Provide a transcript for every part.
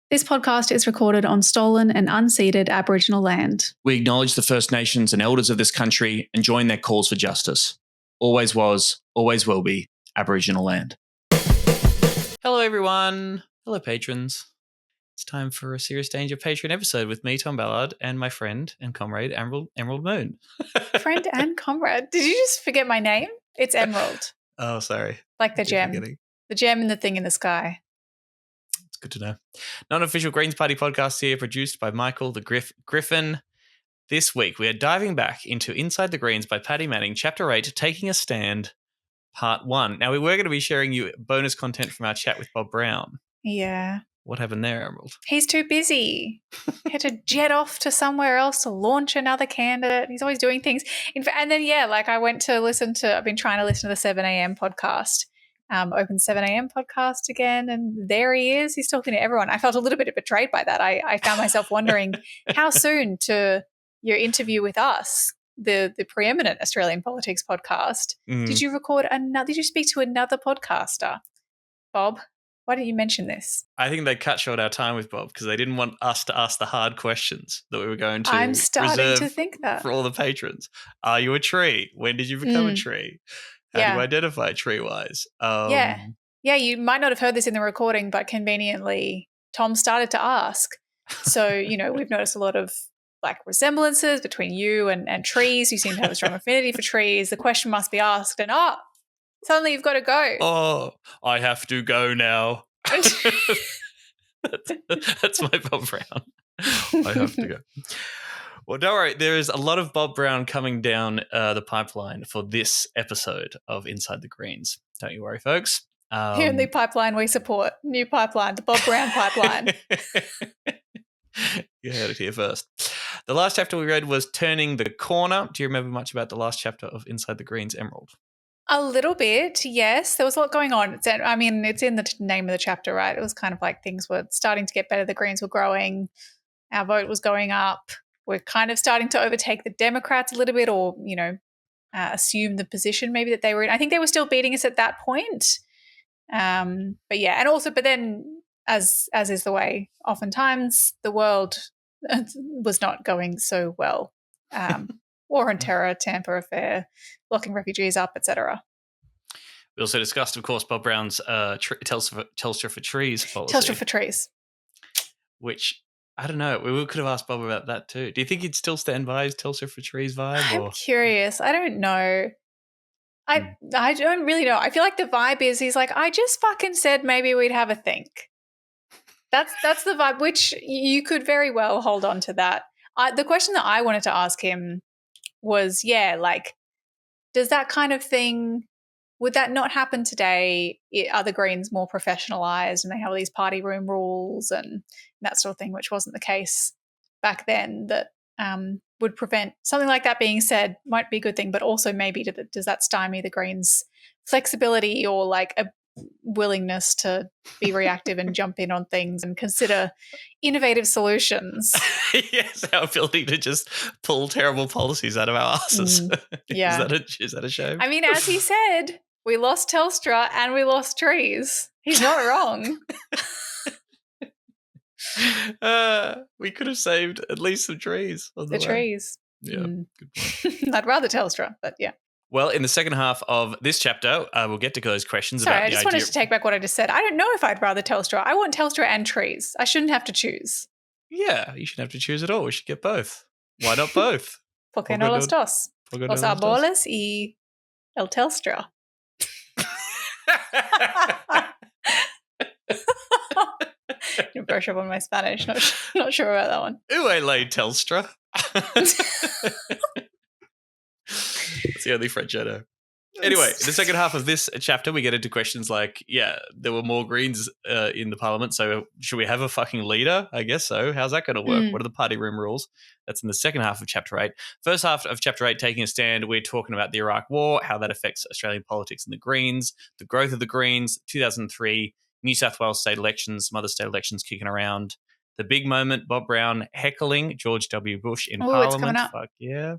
This podcast is recorded on stolen and unceded Aboriginal land. We acknowledge the First Nations and elders of this country and join their calls for justice. Always was, always will be Aboriginal land. Hello, everyone. Hello, patrons. It's time for a Serious Danger Patreon episode with me, Tom Ballard, and my friend and comrade, Emerald Moon. Friend and comrade. Did you just forget my name? It's Emerald. Oh, sorry. Like the gem. The gem and the thing in the sky. It's good to know. Non-official Greens Party podcast here, produced by Michael the Griffin. This week, we are diving back into Inside the Greens by Paddy Manning, Chapter 8, Taking a Stand, Part 1. Now, we were going to be sharing you bonus content from our chat with Bob Brown. Yeah. What happened there, Emerald? He's too busy. He had to jet off to somewhere else to launch another candidate. He's always doing things. And then, I went to I've been trying to listen to the 7 a.m. podcast. Open 7 a.m. podcast again, and there he is. He's talking to everyone. I felt a little bit betrayed by that. I found myself wondering how soon to your interview with us, the preeminent Australian politics podcast. Did you record another? Did you speak to another podcaster, Bob? Why didn't you mention this? I think they cut short our time with Bob because they didn't want us to ask the hard questions that we were going to. I'm starting to think that for all the patrons. Are you a tree? When did you become a tree? How do you identify tree-wise? Yeah, you might not have heard this in the recording, but conveniently, Tom started to ask. So, we've noticed a lot of resemblances between you and trees. You seem to have a strong affinity for trees. The question must be asked, and suddenly you've got to go. Oh, I have to go now. That's my Bob Brown. I have to go. Well, don't worry. There is a lot of Bob Brown coming down the pipeline for this episode of Inside the Greens. Don't you worry, folks. Here in the pipeline we support. New pipeline, the Bob Brown pipeline. You heard it here first. The last chapter we read was Turning the Corner. Do you remember much about the last chapter of Inside the Greens, Emerald? A little bit, yes. There was a lot going on. It's in the name of the chapter, right? It was kind of like things were starting to get better. The Greens were growing. Our vote was going up. We're kind of starting to overtake the Democrats a little bit, or, assume the position maybe that they were in. I think they were still beating us at that point. But then as is the way, oftentimes the world was not going so well. War on terror, Tampa affair, locking refugees up, etc. We also discussed, of course, Bob Brown's Telstra for Trees policy. Telstra for Trees. Which, I don't know, we could have asked Bob about that too. Do you think he'd still stand by his Telstra for Trees vibe? I'm curious. I don't know. I don't really know. I feel like the vibe is he's like, I just fucking said maybe we'd have a think. That's the vibe, which you could very well hold on to that. The question that I wanted to ask him was, does that kind of thing, would that not happen today? Are the Greens more professionalised and they have all these party room rules and that sort of thing, which wasn't the case back then, that would prevent something like that being said? Might be a good thing, but also maybe does that stymie the Greens' flexibility or a willingness to be reactive and jump in on things and consider innovative solutions? Yes, our ability to just pull terrible policies out of our asses. Yeah. Is that a shame? I mean, as he said, we lost Telstra and we lost trees. He's not wrong. We could have saved at least some trees on the way. Trees. Yeah, good point. I'd rather Telstra, but yeah. Well, in the second half of this chapter, we'll get to those questions about the idea. I just wanted to take back what I just said. I don't know if I'd rather Telstra. I want Telstra and trees. I shouldn't have to choose. Yeah, you shouldn't have to choose at all. We should get both. Why not both? ¿Por qué no los dos? Los árboles y el Telstra. You brush up on my Spanish. Not sure about that one. Ooh, lay Telstra. It's the only French I know. Anyway, in the second half of this chapter, we get into questions like, there were more Greens in the parliament, so should we have a fucking leader? I guess so. How's that going to work? What are the party room rules? That's in the second half of Chapter 8. First half of Chapter 8, Taking a Stand, we're talking about the Iraq War, how that affects Australian politics and the Greens, the growth of the Greens, 2003, New South Wales state elections, some other state elections kicking around. The big moment, Bob Brown heckling George W. Bush in Parliament. It's coming up. Fuck yeah.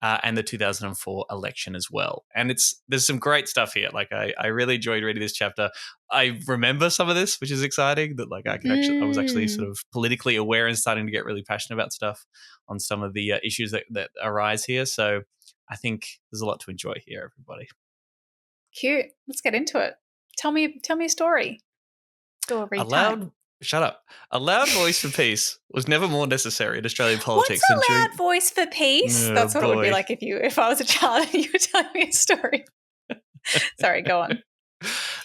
and the 2004 election as well. And there's some great stuff here. Like I really enjoyed reading this chapter. I remember some of this, which is exciting. That like I was actually sort of politically aware and starting to get really passionate about stuff on some of the issues that arise here. So I think there's a lot to enjoy here, everybody. Cute. Let's get into it. Tell me a story. Shut up. A loud voice for peace was never more necessary in Australian politics. What's a loud voice for peace? Oh, That's what it would be boy. like if I was a child and you were telling me a story. Sorry, go on.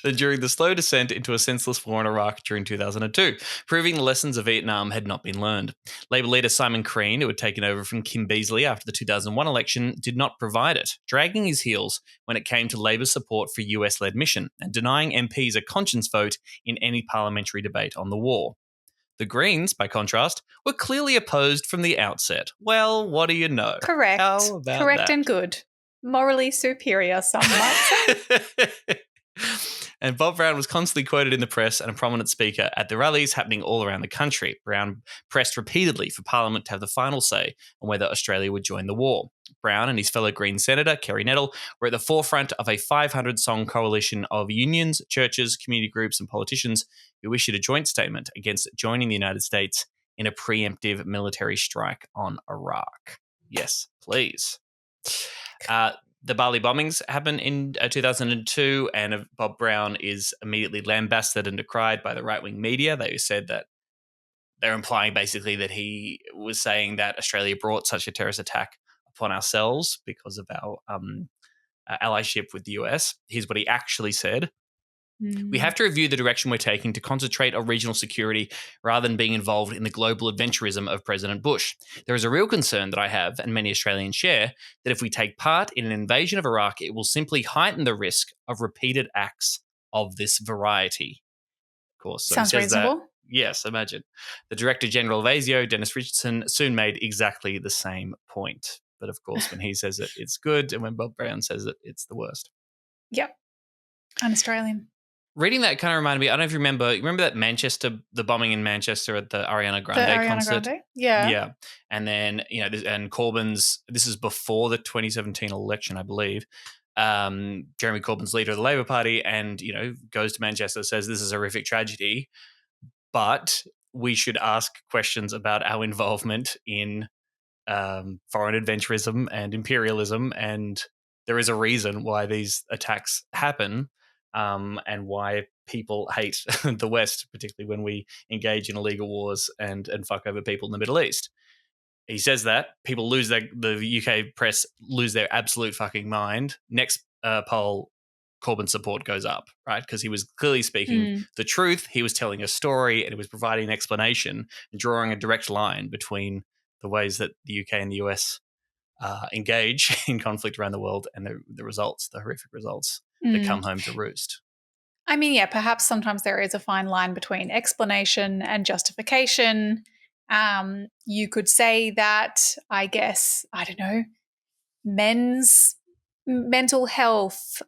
Then during the slow descent into a senseless war in Iraq during 2002, proving the lessons of Vietnam had not been learned. Labor leader Simon Crean, who had taken over from Kim Beazley after the 2001 election, did not provide it, dragging his heels when it came to Labor's support for US-led mission and denying MPs a conscience vote in any parliamentary debate on the war. The Greens, by contrast, were clearly opposed from the outset. Well, what do you know? Correct. How about Correct that? and good. Morally superior, some might say. And Bob Brown was constantly quoted in the press and a prominent speaker at the rallies happening all around the country. Brown pressed repeatedly for Parliament to have the final say on whether Australia would join the war. Brown and his fellow Green Senator, Kerry Nettle, were at the forefront of a 500-song coalition of unions, churches, community groups and politicians who issued a joint statement against joining the United States in a preemptive military strike on Iraq. Yes, please. The Bali bombings happened in 2002, and Bob Brown is immediately lambasted and decried by the right-wing media. They said that they're implying basically that he was saying that Australia brought such a terrorist attack upon ourselves because of our allyship with the US. Here's what he actually said. We have to review the direction we're taking to concentrate on regional security rather than being involved in the global adventurism of President Bush. There is a real concern that I have, and many Australians share, that if we take part in an invasion of Iraq, it will simply heighten the risk of repeated acts of this variety. Of course, so sounds he says reasonable. that. Yes, imagine. The Director General of ASIO, Dennis Richardson, soon made exactly the same point. But of course, when he says it, it's good, and when Bob Brown says it, it's the worst. Yep. Un-Australian. Reading that kind of reminded me, I don't know if you remember that the bombing in Manchester at the Ariana Grande concert? Grande? Yeah. Yeah. And then, and Corbyn's, this is before the 2017 election, I believe. Jeremy Corbyn's leader of the Labor Party and, goes to Manchester, says this is a horrific tragedy, but we should ask questions about our involvement in foreign adventurism and imperialism. And there is a reason why these attacks happen. And why people hate the West, particularly when we engage in illegal wars and fuck over people in the Middle East. He says that people the UK press lose their absolute fucking mind. Next poll, Corbyn's support goes up, right? Because he was clearly speaking the truth. He was telling a story and he was providing an explanation and drawing a direct line between the ways that the UK and the US engage in conflict around the world and the results, the horrific results that come home to roost. I mean, yeah, perhaps sometimes there is a fine line between explanation and justification. You could say that, I guess, I don't know, men's mental health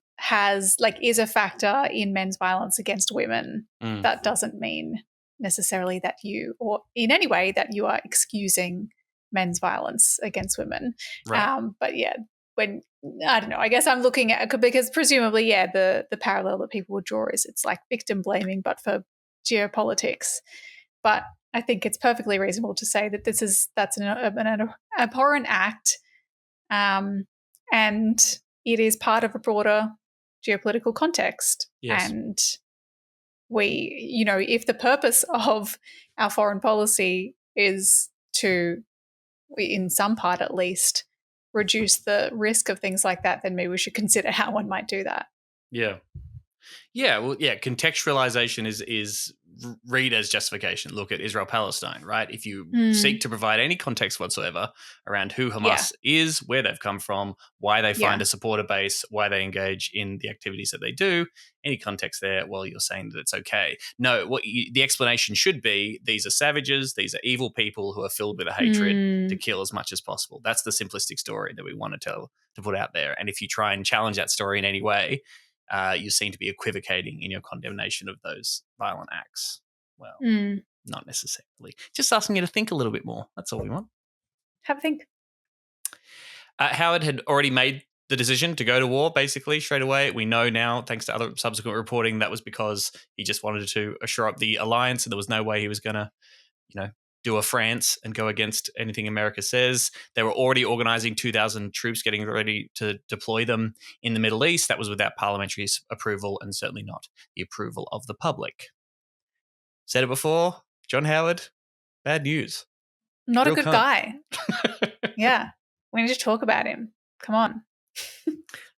is a factor in men's violence against women. That doesn't mean necessarily that or in any way that you are excusing men's violence against women. Right. But yeah, when I don't know, I guess I'm looking at, because presumably, yeah, the parallel that people would draw is it's like victim blaming, but for geopolitics. But I think it's perfectly reasonable to say that that's an abhorrent act, and it is part of a broader geopolitical context. Yes. And we, if the purpose of our foreign policy is to, in some part at least, reduce the risk of things like that, then maybe we should consider how one might do that. Yeah. Yeah, well, yeah, contextualization is read as justification. Look at Israel-Palestine, right? If you seek to provide any context whatsoever around who Hamas is, where they've come from, why they find a supporter base, why they engage in the activities that they do, any context there, well, you're saying that it's okay. No, the explanation should be these are savages, these are evil people who are filled with a hatred to kill as much as possible. That's the simplistic story that we want to put out there. And if you try and challenge that story in any way, you seem to be equivocating in your condemnation of those violent acts. Well, not necessarily. Just asking you to think a little bit more. That's all we want. Have a think. Howard had already made the decision to go to war, basically, straight away. We know now, thanks to other subsequent reporting, that was because he just wanted to shore up the alliance, and there was no way he was going to, do a France and go against anything America says. They were already organizing 2,000 troops, getting ready to deploy them in the Middle East. That was without parliamentary approval and certainly not the approval of the public. Said it before, John Howard, bad news. Not Real a good cunt. guy. Yeah. We need to talk about him. Come on.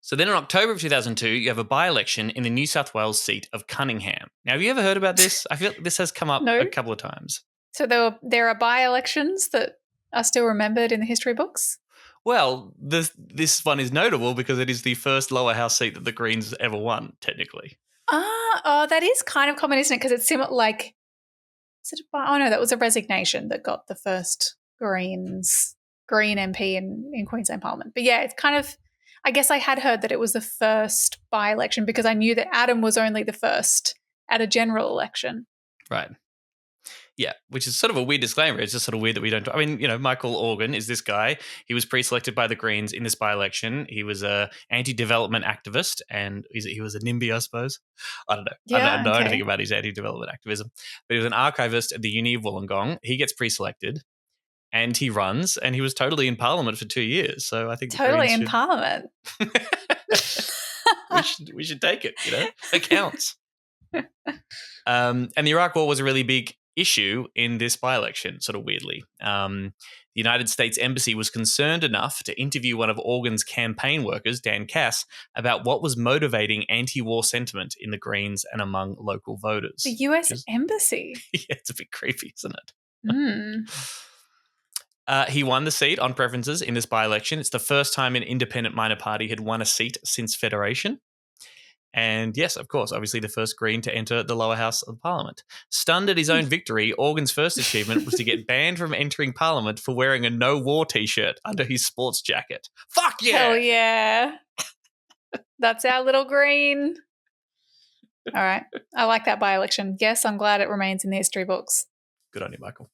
So then in October of 2002, you have a by-election in the New South Wales seat of Cunningham. Now, have you ever heard about this? I feel this has come up No. a couple of times. So there are by-elections that are still remembered in the history books? Well, this one is notable because it is the first lower house seat that the Greens ever won, technically. That is kind of common, isn't it? Because it's similar, like, no, that was a resignation that got the first Green MP in Queensland Parliament. But yeah, it's kind of, I guess I had heard that it was the first by-election because I knew that Adam was only the first at a general election. Right. Yeah, which is sort of a weird disclaimer. It's just sort of weird that we don't. I mean, Michael Organ is this guy. He was pre-selected by the Greens in this by-election. He was a anti-development activist, and he was a NIMBY, I suppose. I don't know. Yeah, I don't know anything about his anti-development activism. But he was an archivist at the Uni of Wollongong. He gets pre-selected, and he runs, and he was totally in Parliament for 2 years. So I think totally in Parliament. we should take it. It counts. And the Iraq War was a really big issue in this by-election, sort of weirdly. The United States Embassy was concerned enough to interview one of Organ's campaign workers, Dan Cass, about what was motivating anti-war sentiment in the Greens and among local voters. The US Embassy? Yeah, it's a bit creepy, isn't it? Mm. He won the seat on preferences in this by-election. It's the first time an independent minor party had won a seat since Federation. And yes, of course, obviously the first Green to enter the lower house of Parliament. Stunned at his own victory, Organ's first achievement was to get banned from entering Parliament for wearing a no war t-shirt under his sports jacket. Fuck yeah! Hell yeah. That's our little Green. All right. I like that by-election. Yes, I'm glad it remains in the history books. Good on you, Michael.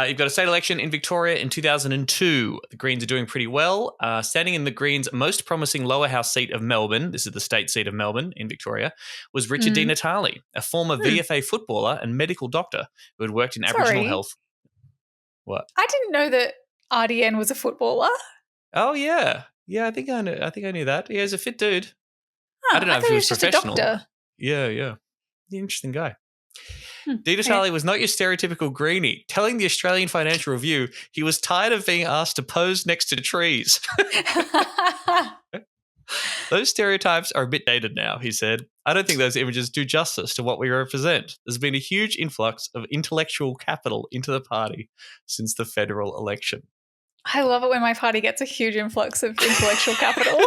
You've got a state election in Victoria in 2002. The Greens are doing pretty well. Standing in the Greens' most promising lower house seat of Melbourne, this is the state seat of Melbourne in Victoria, was Richard Di Natale, a former VFA footballer and medical doctor who had worked in Aboriginal health. What? I didn't know that RDN was a footballer. Oh, yeah. Yeah, I think I knew that. Yeah, he's a fit dude. Huh, I don't know if he was professional. Just a doctor. Yeah. Interesting guy. Di Natale was not your stereotypical greenie. Telling the Australian Financial Review he was tired of being asked to pose next to trees. Those stereotypes are a bit dated now, he said. I don't think those images do justice to what we represent. There's been a huge influx of intellectual capital into the party since the federal election. I love it when my party gets a huge influx of intellectual capital.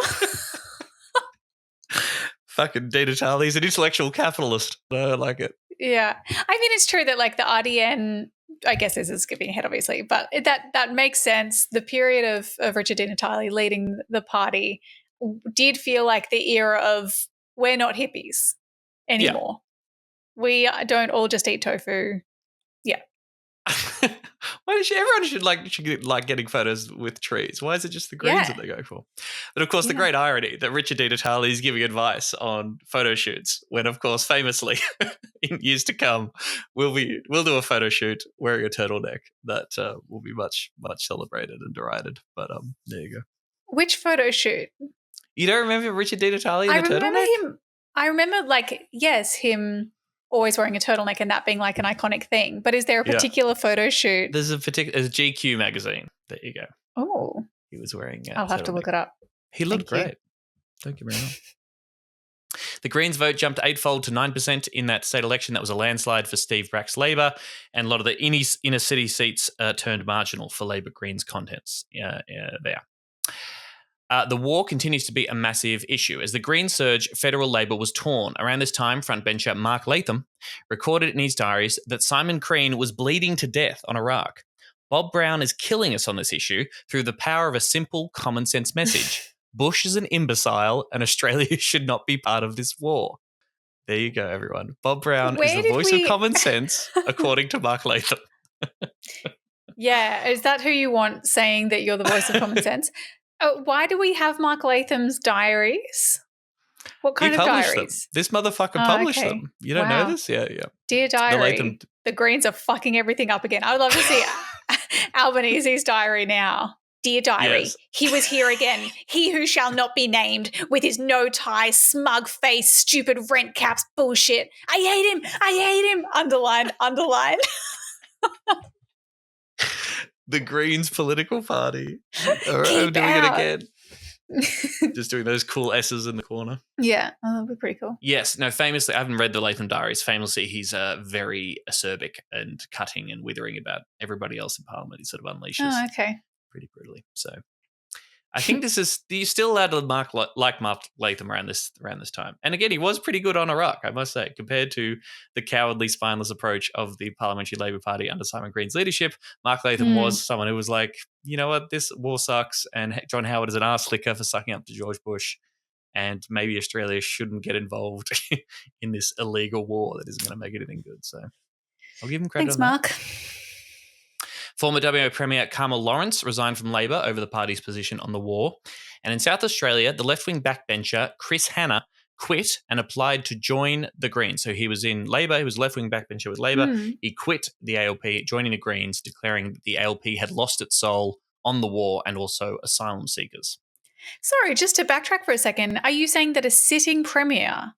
Fucking Di Natale's an intellectual capitalist. I like it. Yeah. I mean, it's true that like the RDN, I guess this is skipping ahead obviously, but that makes sense. The period of Richard Di Natale leading the party did feel like the era of we're not hippies anymore. Yeah. We don't all just eat tofu. Yeah. Everyone should like getting photos with trees. Why is it just the Greens that they go for? But of course, the great irony that Richard Di Natale is giving advice on photo shoots when, of course, famously in years to come, we'll do a photo shoot wearing a turtleneck that will be much celebrated and derided. But there you go. Which photo shoot? You don't remember Richard Di Natale in the turtleneck? I remember him always wearing a turtleneck and that being like an iconic thing. But is there a particular photo shoot? There's a GQ magazine. There you go. Oh. He was wearing I'll have to look it up. He looked great. Don't get me wrong. The Greens vote jumped eightfold to 9% in that state election. That was a landslide for Steve Brack's Labor, and a lot of the inner city seats turned marginal for Labor Greens contents there. The war continues to be a massive issue. As the Green surge, federal Labor was torn. Around this time, frontbencher Mark Latham recorded in his diaries that Simon Crean was bleeding to death on Iraq. Bob Brown is killing us on this issue through the power of a simple, common sense message. Bush is an imbecile and Australia should not be part of this war. There you go, everyone. Bob Brown is the voice of common sense, according to Mark Latham. Yeah, is that who you want saying that you're the voice of common sense? Why do we have Mark Latham's diaries? What He kind of published them. diaries? This motherfucker Oh, published okay. them. You don't know this? Yeah. Dear The diary, Latham. the Greens are fucking everything up again. I would love to see Albanese's diary now. Dear diary, Yes. he was here again. He who shall not be named, with his no tie, smug face, stupid rent caps bullshit. I hate him. I hate him. Underline, underline. The Greens political party. I'm Keep doing out. it again. Just doing those cool S's in the corner. Yeah, that'd be pretty cool. Yes. No, famously, I haven't read the Latham Diaries. Famously, he's very acerbic and cutting and withering about everybody else in Parliament. He sort of unleashes Oh, okay. pretty brutally. So I think this is – you're still allowed to like Mark Latham around this time. And again, he was pretty good on Iraq, I must say, compared to the cowardly, spineless approach of the Parliamentary Labor Party under Simon Green's leadership. Mark Latham was someone who was like, you know what, this war sucks, and John Howard is an arse slicker for sucking up to George Bush, and maybe Australia shouldn't get involved in this illegal war that isn't going to make it anything good. So I'll give him credit. Thanks, on that. Mark. Former WA Premier Carmel Lawrence resigned from Labor over the party's position on the war. And in South Australia, the left-wing backbencher Chris Hanna quit and applied to join the Greens. So he was in Labor, he was left-wing backbencher with Labor. He quit the ALP, joining the Greens, declaring that the ALP had lost its soul on the war and also asylum seekers. Sorry, just to backtrack for a second, are you saying that a sitting premier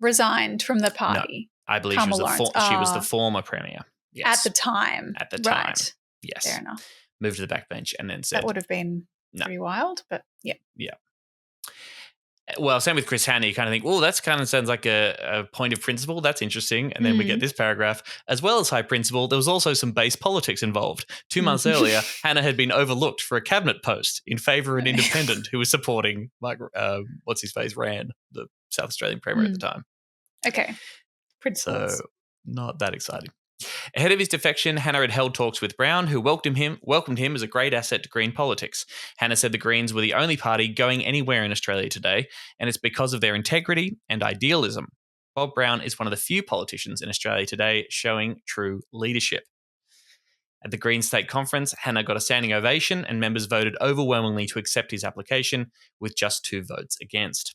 resigned from the party? No, I believe she was the former premier. Yes. At the time. At the time. Right. Yes. Fair enough. Moved to the backbench and then said... That would have been pretty wild, but yeah. Yeah. Well, same with Chris Hanna. You kind of think, oh, that's kind of sounds like a point of principle. That's interesting. And then we get this paragraph. As well as high principle, there was also some base politics involved. 2 months earlier, Hanna had been overlooked for a cabinet post in favour of an independent who was supporting, what's-his-face, Rand, the South Australian Premier at the time. Okay. Principles. So not that exciting. Ahead of his defection, Hanna had held talks with Brown, who welcomed him as a great asset to Green politics. Hanna said the Greens were the only party going anywhere in Australia today, and it's because of their integrity and idealism. Bob Brown is one of the few politicians in Australia today showing true leadership. At the Green State Conference, Hanna got a standing ovation, and members voted overwhelmingly to accept his application, with just 2 votes against.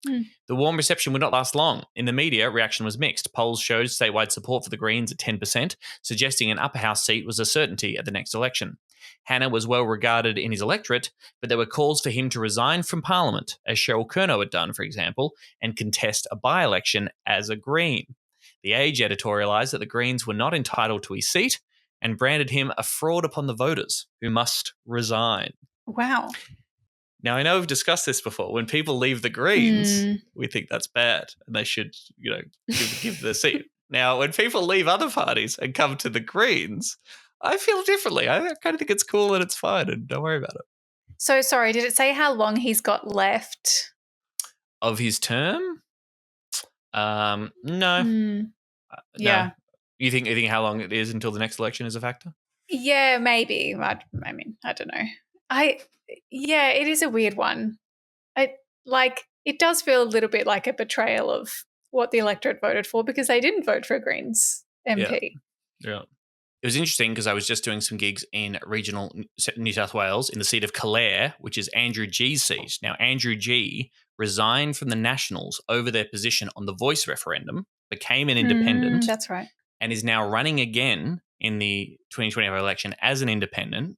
The warm reception would not last long. In the media, reaction was mixed. Polls showed statewide support for the Greens at 10%, suggesting an upper house seat was a certainty at the next election. Hanna was well regarded in his electorate, but there were calls for him to resign from Parliament, as Cheryl Kernot had done, for example, and contest a by-election as a Green. The Age editorialised that the Greens were not entitled to his seat and branded him a fraud upon the voters who must resign. Wow. Now, I know we've discussed this before. When people leave the Greens, we think that's bad and they should, give the seat. Now, when people leave other parties and come to the Greens, I feel differently. I kind of think it's cool and it's fine and don't worry about it. So, sorry, did it say how long he's got left? Of his term? No. Yeah. You think how long it is until the next election is a factor? Yeah, maybe. I mean, I don't know. Yeah, it is a weird one. It does feel a little bit like a betrayal of what the electorate voted for because they didn't vote for a Greens MP. Yeah. It was interesting because I was just doing some gigs in regional New South Wales in the seat of Calare, which is Andrew G's seat. Now, Andrew G resigned from the Nationals over their position on the Voice referendum, became an independent. That's right. And is now running again in the 2025 election as an independent.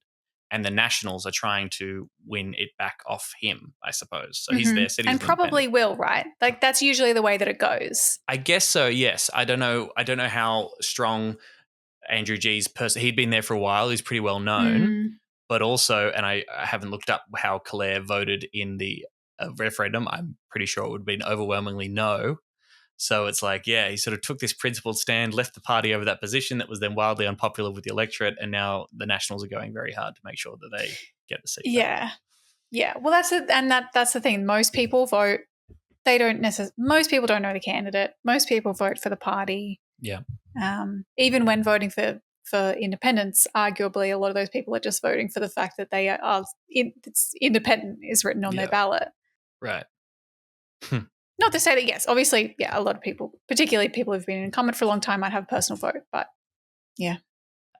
And the Nationals are trying to win it back off him, I suppose. So he's there sitting. And probably will, right? Like that's usually the way that it goes. I guess so, yes. I don't know how strong Andrew G's person. He'd been there for a while. He's pretty well known. But also, and I haven't looked up how Calare voted in the referendum. I'm pretty sure it would have been overwhelmingly no. So it's like, yeah, he sort of took this principled stand, left the party over that position that was then wildly unpopular with the electorate, and now the Nationals are going very hard to make sure that they get the seat. Yeah. Well, that's the thing. Most people vote. Most people don't know the candidate. Most people vote for the party. Yeah. Even when voting for independents, arguably a lot of those people are just voting for the fact that they are independent is written on their ballot. Right. Not to say that, yes, obviously, yeah, a lot of people, particularly people who've been in incumbent for a long time, might have a personal vote, but yeah.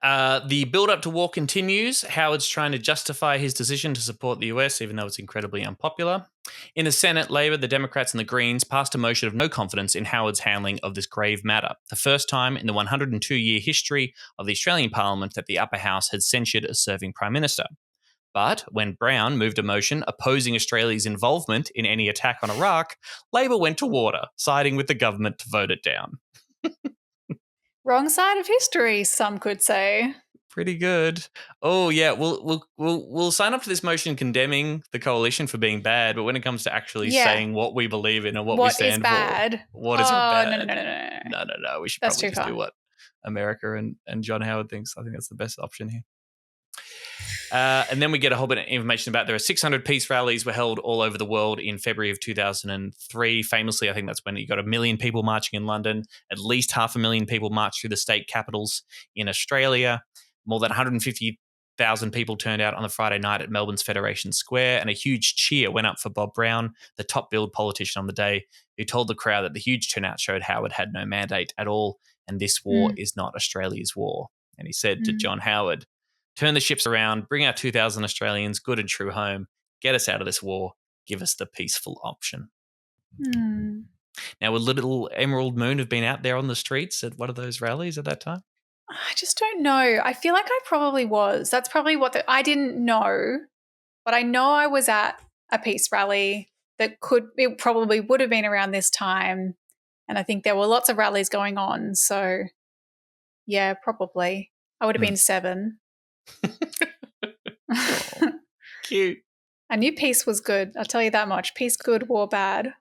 The build-up to war continues. Howard's trying to justify his decision to support the US, even though it's incredibly unpopular. In the Senate, Labor, the Democrats, and the Greens passed a motion of no confidence in Howard's handling of this grave matter, the first time in the 102-year history of the Australian Parliament that the upper house had censured a serving Prime Minister. But when Brown moved a motion opposing Australia's involvement in any attack on Iraq, Labor went to water, siding with the government to vote it down. Wrong side of history, some could say. Pretty good. Oh yeah, we'll sign up to this motion condemning the coalition for being bad, but when it comes to actually saying what we believe in and what we stand is bad? for, what is bad? No. We should probably just do what America and John Howard thinks. I think that's the best option here. And then we get a whole bit of information about there are 600 peace rallies were held all over the world in February of 2003. Famously, I think that's when you got 1 million people marching in London. At least 500,000 people marched through the state capitals in Australia. More than 150,000 people turned out on the Friday night at Melbourne's Federation Square, and a huge cheer went up for Bob Brown, the top-billed politician on the day, who told the crowd that the huge turnout showed Howard had no mandate at all, and this war is not Australia's war. And he said to John Howard, "Turn the ships around, bring our 2,000 Australians good and true home, get us out of this war, give us the peaceful option." Now, would Little Emerald Moon have been out there on the streets at one of those rallies at that time? I just don't know. I feel like I probably was. That's probably what I didn't know, but I know I was at a peace rally that it probably would have been around this time, and I think there were lots of rallies going on. So, yeah, probably. I would have been 7. Oh, cute. I knew peace was good. I'll tell you that much. Peace good, war bad.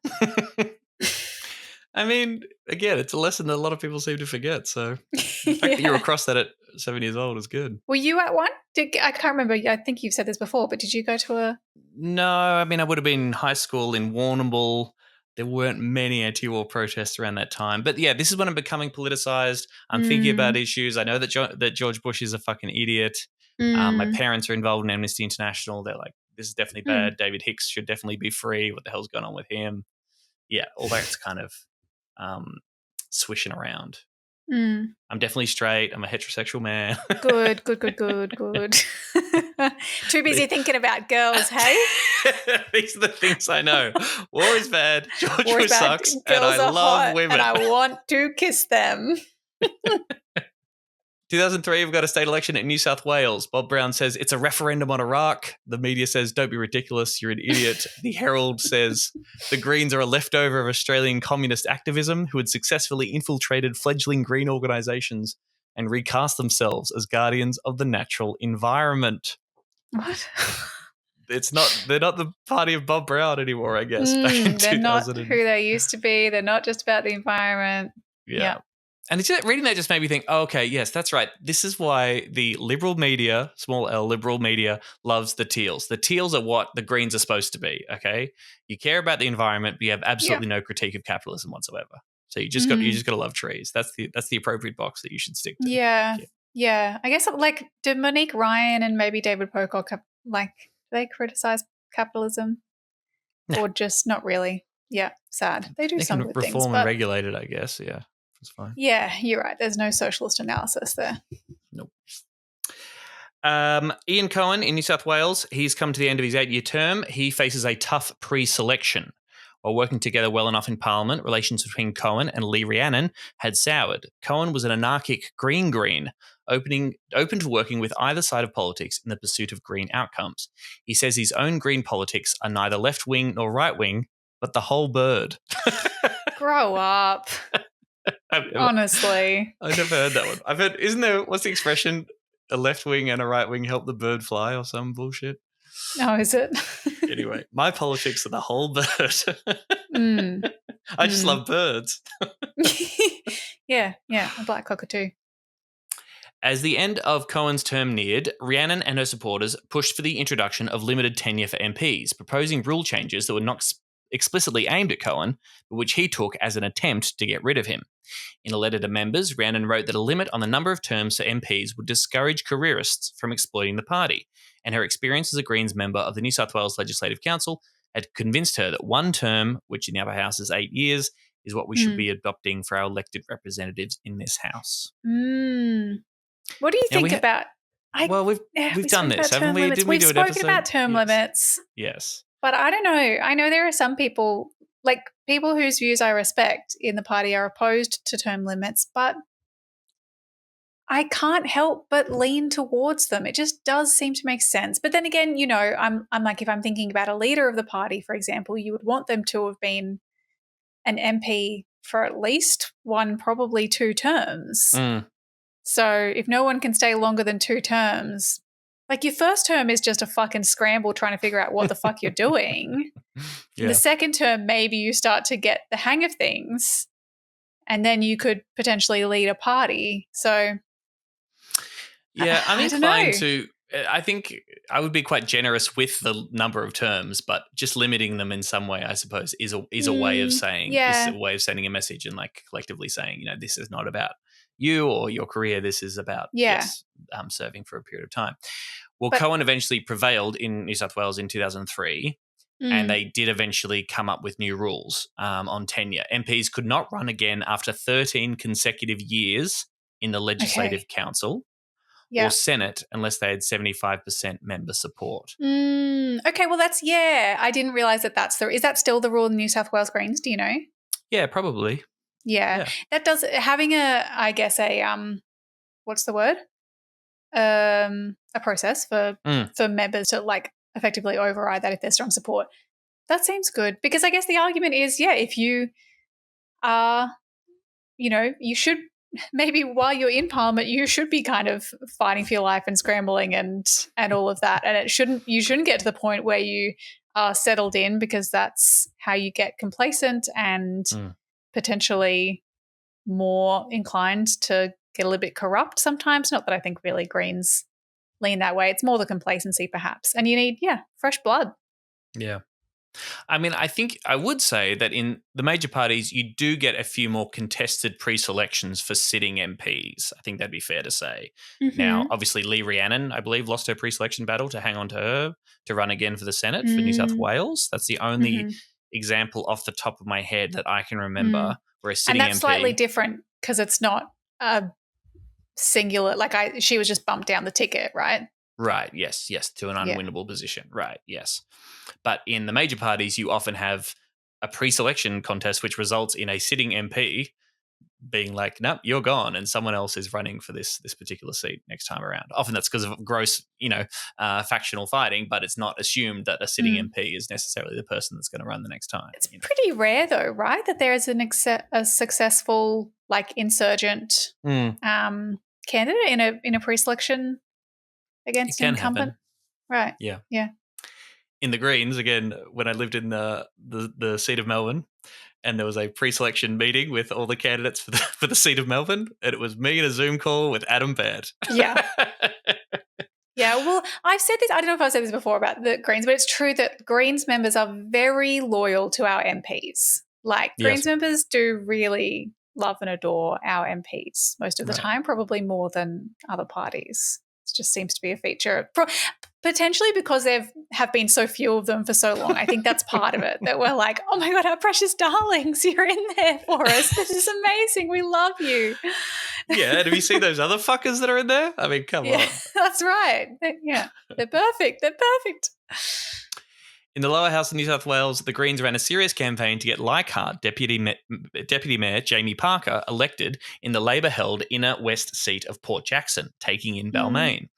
I mean, again, it's a lesson that a lot of people seem to forget. So the fact that you're across that at 7 years old is good. Were you at one? I can't remember. I think you've said this before, but did you go to a... No, I mean, I would have been in high school in Warrnambool. There weren't many anti-war protests around that time. But yeah, this is when I'm becoming politicized. I'm thinking about issues. I know that George Bush is a fucking idiot. My parents are involved in Amnesty International. They're like, this is definitely bad. David Hicks should definitely be free. What the hell's going on with him? Yeah, all that's kind of swishing around. I'm definitely straight. I'm a heterosexual man. Good. Too busy thinking about girls, hey? These are the things I know. War is bad. George Bush sucks. Girls and I love women. And I want to kiss them. 2003, we've got a state election in New South Wales. Bob Brown says it's a referendum on Iraq. The media says, don't be ridiculous, you're an idiot. The Herald says the Greens are a leftover of Australian communist activism who had successfully infiltrated fledgling green organisations and recast themselves as guardians of the natural environment. What? They're not the party of Bob Brown anymore, I guess. Back in they're not who they used to be. They're not just about the environment. Yeah. And reading that just made me think, oh, okay, yes, that's right. This is why the liberal media, small L, liberal media, loves the teals. The teals are what the Greens are supposed to be, okay? You care about the environment, but you have absolutely no critique of capitalism whatsoever. So you just got to love trees. That's the appropriate box that you should stick to. Yeah. I guess like did Monique Ryan and maybe David Pocock do they criticize capitalism? Or just not really? Yeah, sad. They do some good things. They can reform and regulate it, I guess, yeah. It's fine. Yeah, you're right. There's no socialist analysis there. Nope. Ian Cohen in New South Wales, he's come to the end of his 8-year term. He faces a tough pre-selection. While working together well enough in Parliament, relations between Cohen and Lee Rhiannon had soured. Cohen was an anarchic green, open to working with either side of politics in the pursuit of green outcomes. He says his own green politics are neither left-wing nor right-wing, but the whole bird. Grow up. Honestly. I've never heard that one. I've heard, what's the expression? A left wing and a right wing help the bird fly or some bullshit? Oh, is it? Anyway, my politics are the whole bird. I just love birds. Yeah, a black cockatoo. As the end of Cohen's term neared, Rhiannon and her supporters pushed for the introduction of limited tenure for MPs, proposing rule changes that were not explicitly aimed at Cohen, but which he took as an attempt to get rid of him. In a letter to members, Rhiannon wrote that a limit on the number of terms for MPs would discourage careerists from exploiting the party, and her experience as a Greens member of the New South Wales Legislative Council had convinced her that one term, which in the upper house is 8 years, is what we should be adopting for our elected representatives in this house. What do you Now think about? we've done spoke this, about haven't term we? limits. Didn't we We've do an spoken episode? about term Yes. limits, Yes. but I don't know. I know there are some people, like people whose views I respect in the party, are opposed to term limits, but I can't help but lean towards them. It just does seem to make sense. But then again, I'm like, if I'm thinking about a leader of the party, for example, you would want them to have been an MP for at least one, probably 2 terms. Mm. So if no one can stay longer than 2 terms, like your first term is just a fucking scramble trying to figure out what the fuck you're doing. Yeah. The second term, maybe you start to get the hang of things, and then you could potentially lead a party. So yeah, I'm I don't know. inclined to. I think I would be quite generous with the number of terms, but just limiting them in some way, I suppose, is a way of saying is a way of sending a message and like collectively saying, this is not about you or your career. This is about serving for a period of time. Well, Cohen eventually prevailed in New South Wales in 2003, and they did eventually come up with new rules on tenure. MPs could not run again after 13 consecutive years in the Legislative Council or Senate unless they had 75% member support. Okay, well I didn't realise that's is that still the rule in New South Wales Greens, do you know? Yeah, probably. Yeah. That does, having what's the word? A process for members to like effectively override that if there's strong support. That seems good, because I guess the argument is, if you are, you should, maybe while you're in Parliament, you should be kind of fighting for your life and scrambling and all of that. And you shouldn't get to the point where you are settled in, because that's how you get complacent and potentially more inclined to get a little bit corrupt sometimes. Not that I think really Greens lean that way. It's more the complacency perhaps. And you need, fresh blood. Yeah. I mean, I think I would say that in the major parties, you do get a few more contested pre-selections for sitting MPs. I think that'd be fair to say. Now, obviously, Lee Rhiannon, I believe, lost her pre-selection battle to hang on to her to run again for the Senate for New South Wales. That's the only example off the top of my head that I can remember where a sitting MP... And that's slightly different because it's not a singular, she was just bumped down the ticket, right? Right, yes, to an unwinnable position. Right, yes. But in the major parties, you often have a pre-selection contest which results in a sitting MP being like, nope, you're gone, and someone else is running for this particular seat next time around. Often that's because of gross, factional fighting, but it's not assumed that a sitting MP is necessarily the person that's going to run the next time. It's pretty rare though, right, that there is a successful insurgent candidate in a pre-selection against an incumbent. Happen. Right. Yeah. In the Greens, again, when I lived in the seat of Melbourne, and there was a pre-selection meeting with all the candidates for the seat of Melbourne, and it was me in a Zoom call with Adam Baird. Yeah. Yeah, well, I've said this, I don't know if I've said this before about the Greens, but it's true that Greens members are very loyal to our MPs. Greens members do really love and adore our MPs most of the time, probably more than other parties. It just seems to be a feature. Potentially because there have been so few of them for so long. I think that's part of it, that we're like, oh my God, our precious darlings, you're in there for us. This is amazing. We love you. Yeah, and have you seen those other fuckers that are in there? I mean, come on. That's right. Yeah, they're perfect. They're perfect. In the lower house of New South Wales, the Greens ran a serious campaign to get Leichhardt, Deputy Mayor Jamie Parker, elected in the Labor-held inner west seat of Port Jackson, taking in Balmain.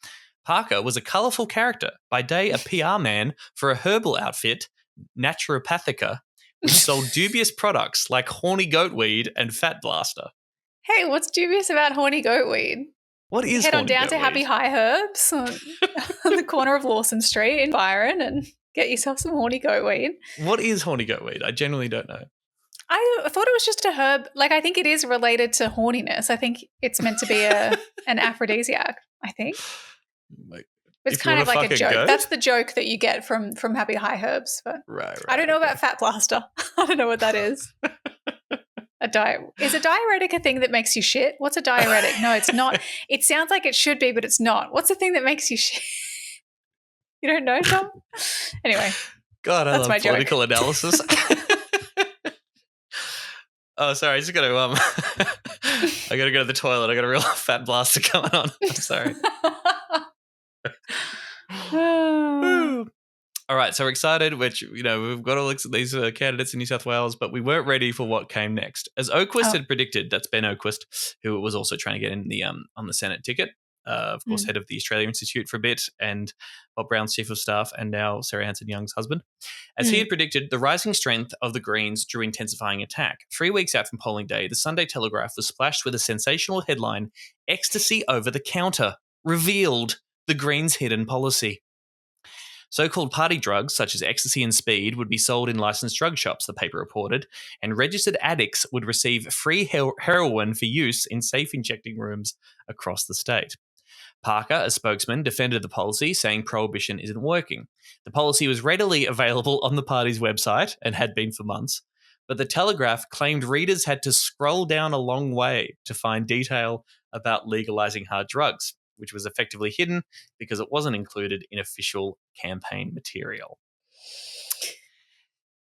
Parker was a colourful character, by day a PR man for a herbal outfit, Naturopathica, which sold dubious products like horny goatweed and fat blaster. Hey, what's dubious about horny goatweed? What is Head on down goatweed? to Happy High Herbs on the corner of Lawson Street in Byron and get yourself some horny goatweed. What is horny goatweed? I genuinely don't know. I thought it was just a herb. I think it is related to horniness. I think it's meant to be an aphrodisiac, I think. It's kind of like a joke. Goat? That's the joke that you get from Happy High Herbs. But right. I don't know about fat blaster. I don't know what that is. Is a diuretic a thing that makes you shit? What's a diuretic? No, it's not. It sounds like it should be, but it's not. What's the thing that makes you shit? You don't know, Tom? Anyway. God, I love political analysis. Oh, sorry. I just got to I got to go to the toilet. I got a real fat blaster coming on. I'm sorry. Woo. All right, so we're excited, which, we've got all these candidates in New South Wales, but we weren't ready for what came next. As Oquist had predicted, that's Ben Oquist, who was also trying to get in the on the Senate ticket, of course, head of the Australia Institute for a bit, and Bob Brown's chief of staff, and now Sarah Hanson-Young's husband. As he had predicted, the rising strength of the Greens drew intensifying attack. 3 weeks out from polling day, the Sunday Telegraph was splashed with a sensational headline, "Ecstasy over the counter. Revealed the Greens' hidden policy." So-called party drugs, such as ecstasy and speed, would be sold in licensed drug shops, the paper reported, and registered addicts would receive free heroin for use in safe injecting rooms across the state. Parker, a spokesman, defended the policy, saying prohibition isn't working. The policy was readily available on the party's website and had been for months, but the Telegraph claimed readers had to scroll down a long way to find detail about legalizing hard drugs, which was effectively hidden because it wasn't included in official campaign material.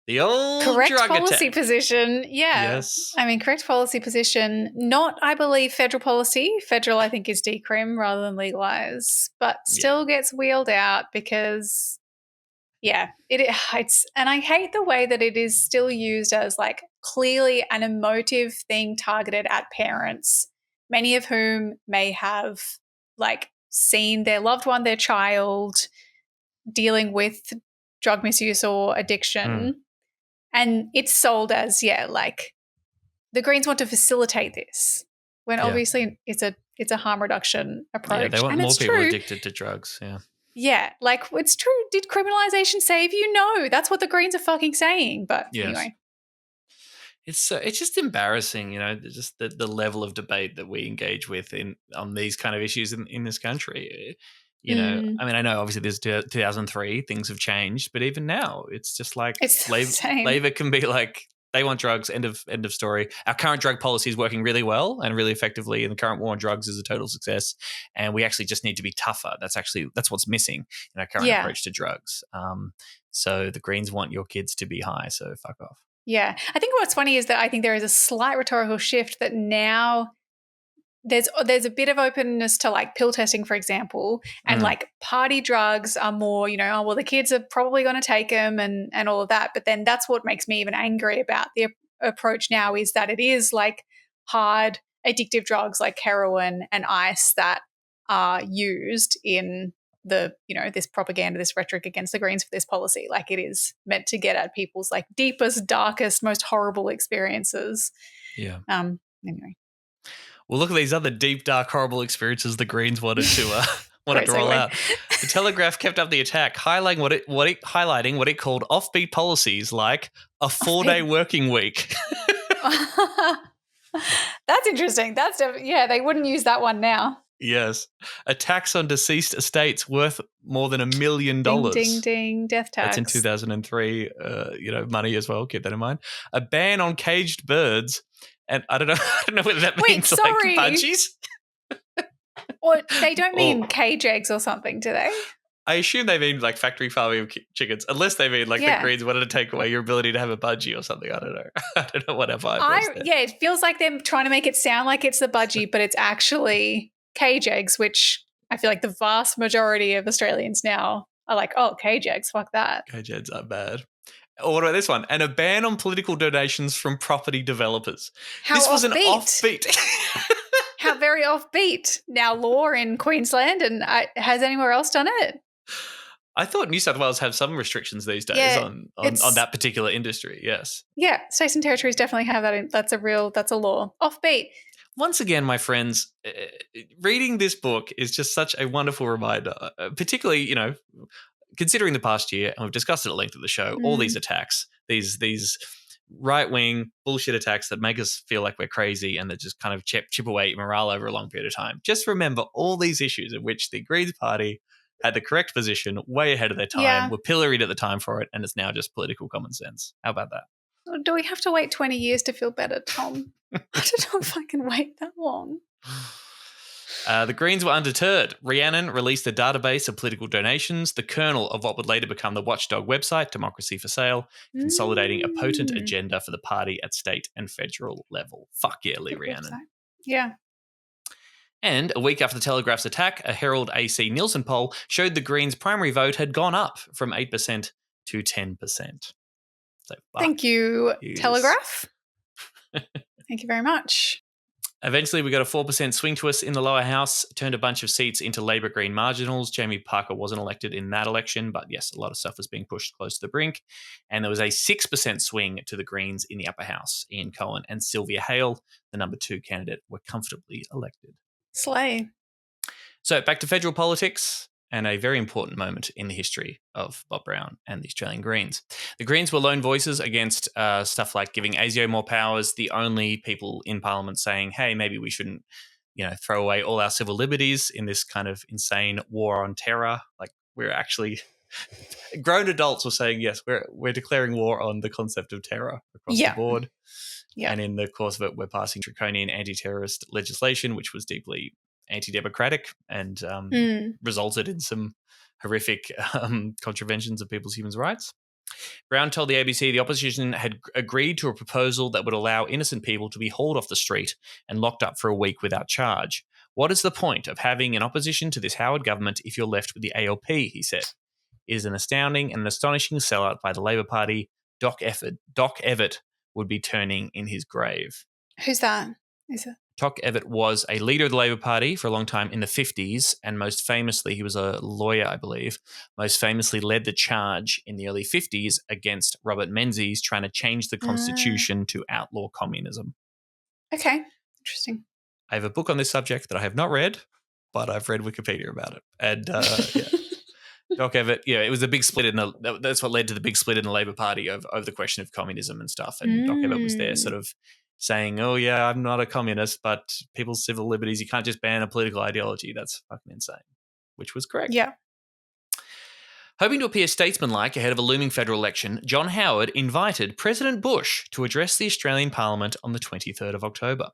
The old correct drug policy attack. position. Yeah. Yes. I mean, correct policy position. Not, I believe, federal policy. Federal, I think, is decrim rather than legalize, but still gets wheeled out because, it's, and I hate the way that it is still used as like clearly an emotive thing targeted at parents, many of whom may have like seen their loved one, their child, dealing with drug misuse or addiction. And it's sold as, like the Greens want to facilitate this when obviously it's a harm reduction approach. Yeah, they want and more it's people true. addicted to drugs. Yeah. Yeah, like it's true. Did criminalization save you? No, that's what the Greens are fucking saying. But anyway. It's just embarrassing, just the level of debate that we engage with on these kind of issues in this country. I mean, I know obviously there's 2003, things have changed, but even now, it's just like it's Labor can be like, they want drugs, end of story. Our current drug policy is working really well and really effectively, and the current war on drugs is a total success. And we actually just need to be tougher. That's what's missing in our current approach to drugs. So the Greens want your kids to be high, so fuck off. Yeah. I think what's funny is that I think there is a slight rhetorical shift that now there's a bit of openness to like pill testing, for example, and like party drugs are more, the kids are probably going to take them and all of that. But then that's what makes me even angry about the approach now is that it is like hard addictive drugs like heroin and ice that are used in the, this propaganda, this rhetoric against the Greens for this policy. Like it is meant to get at people's like deepest, darkest, most horrible experiences. Yeah. Anyway. Well, look at these other deep, dark, horrible experiences the Greens wanted to roll out. The Telegraph kept up the attack, highlighting what it called offbeat policies like a 4-day working week. That's interesting. That's they wouldn't use that one now. Yes. A tax on deceased estates worth more than $1 million. Ding, ding, ding. Death tax. That's in 2003, money as well. Keep that in mind. A ban on caged birds. And I don't know whether that means like budgies. Or they don't mean cage eggs or something, do they? I assume they mean like factory farming of chickens, unless they mean like the Greens wanted to take away your ability to have a budgie or something. I don't know. I don't know what our vibe was there. Yeah, it feels like they're trying to make it sound like it's the budgie, but it's actually cage eggs, which I feel like the vast majority of Australians now are like, oh, cage eggs, fuck that. Cage eggs are bad. Or what about this one? And a ban on political donations from property developers. This was an offbeat. How very offbeat. Now law in Queensland, and has anywhere else done it? I thought New South Wales have some restrictions these days on that particular industry, yes. Yeah, states and territories definitely have that. That's a law. Offbeat. Once again, my friends, reading this book is just such a wonderful reminder, particularly, considering the past year, and we've discussed it at length of the show, all these attacks, these right-wing bullshit attacks that make us feel like we're crazy and that just kind of chip away at morale over a long period of time. Just remember all these issues in which the Greens Party had the correct position way ahead of their time, were pilloried at the time for it, and it's now just political common sense. How about that? Do we have to wait 20 years to feel better, Tom? I don't know if I can wait that long. The Greens were undeterred. Rhiannon released a database of political donations, the kernel of what would later become the watchdog website, Democracy for Sale, consolidating a potent agenda for the party at state and federal level. Fuck yeah, Lee Good Rhiannon. website. Yeah. And a week after the Telegraph's attack, a Herald AC Nielsen poll showed the Greens' primary vote had gone up from 8% to 10%. So, Thank you, yous. Telegraph. Thank you very much. Eventually, we got a 4% swing to us in the lower house, turned a bunch of seats into Labor Green marginals. Jamie Parker wasn't elected in that election, but yes, a lot of stuff was being pushed close to the brink. And there was a 6% swing to the Greens in the upper house. Ian Cohen and Sylvia Hale, the number 2 candidate, were comfortably elected. Slay. So back to federal politics and a very important moment in the history of Bob Brown and the Australian Greens. The Greens were lone voices against stuff like giving ASIO more powers, the only people in Parliament saying, hey, maybe we shouldn't, throw away all our civil liberties in this kind of insane war on terror. Like, we're actually grown adults were saying, yes, we're declaring war on the concept of terror across the board. Yeah. And in the course of it, we're passing draconian anti-terrorist legislation, which was deeply anti-democratic and resulted in some horrific contraventions of people's human rights. Brown told the ABC the opposition had agreed to a proposal that would allow innocent people to be hauled off the street and locked up for a week without charge. What is the point of having an opposition to this Howard government if you're left with the ALP, he said. It is an astounding and an astonishing sellout by the Labor Party. Doc Evatt would be turning in his grave. Who's that? Is it? Doc Evatt was a leader of the Labor Party for a long time in the 50s, and most famously, he was a lawyer, I believe, most famously led the charge in the early 50s against Robert Menzies trying to change the Constitution to outlaw communism. Okay, interesting. I have a book on this subject that I have not read, but I've read Wikipedia about it. And yeah. Doc Evatt, it was a big split that's what led to the big split in the Labor Party over the question of communism and stuff. And Doc Evatt was there sort of saying, oh, yeah, I'm not a communist, but people's civil liberties, you can't just ban a political ideology. That's fucking insane, which was correct. Yeah. Hoping to appear statesmanlike ahead of a looming federal election, John Howard invited President Bush to address the Australian Parliament on the 23rd of October.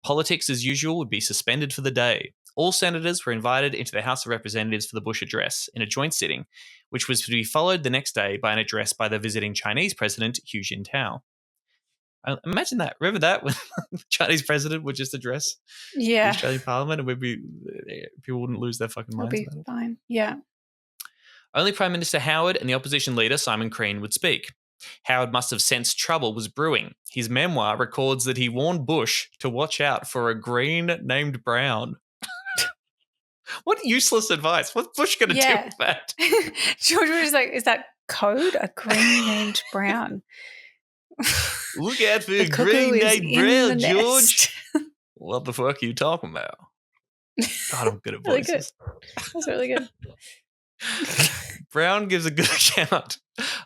Politics, as usual, would be suspended for the day. All senators were invited into the House of Representatives for the Bush address in a joint sitting, which was to be followed the next day by an address by the visiting Chinese president, Hu Jintao. Imagine that. Remember that when the Chinese president would just address the Australian Parliament, and people wouldn't lose their fucking minds. It'll be fine. Yeah. Only Prime Minister Howard and the opposition leader Simon Crean would speak. Howard must have sensed trouble was brewing. His memoir records that he warned Bush to watch out for a green named Brown. What useless advice. What's Bush going to do with that? George Bush is like, is that code? A green named Brown. Look out for a green named Brown, George. What the fuck are you talking about? God, I'm good at voices. Really good. That's really good. Brown gives a good account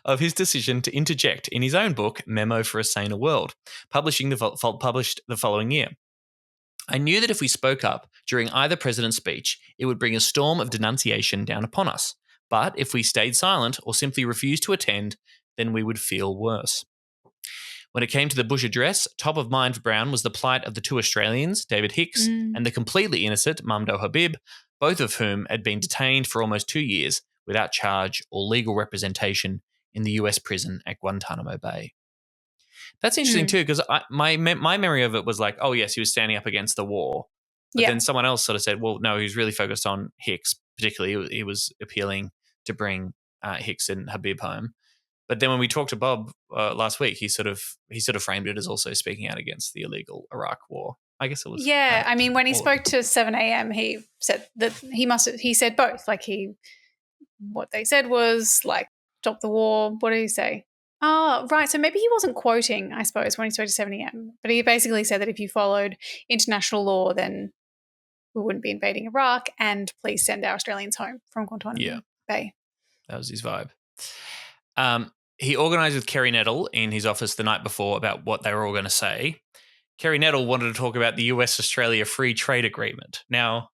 of his decision to interject in his own book, Memo for a Saner World, published the following year. I knew that if we spoke up during either president's speech, it would bring a storm of denunciation down upon us. But if we stayed silent or simply refused to attend, then we would feel worse. When it came to the Bush address, top of mind for Brown was the plight of the two Australians, David Hicks and the completely innocent Mamdouh Habib, both of whom had been detained for almost 2 years without charge or legal representation in the US prison at Guantanamo Bay. That's interesting too, because my memory of it was like, oh yes, he was standing up against the war. But then someone else sort of said, well, no, he was really focused on Hicks. Particularly, he was appealing to bring Hicks and Habib home. But then when we talked to Bob last week, he sort of framed it as also speaking out against the illegal Iraq war. I guess it was. Yeah, I mean, when he spoke to 7am, he said that he said both. Like what they said was like, stop the war. What did he say? Oh, right. So maybe he wasn't quoting, I suppose, when he spoke to 7am. But he basically said that if you followed international law, then we wouldn't be invading Iraq, and please send our Australians home from Guantanamo Bay. That was his vibe. He organised with Kerry Nettle in his office the night before about what they were all going to say. Kerry Nettle wanted to talk about the US-Australia Free Trade Agreement. Now,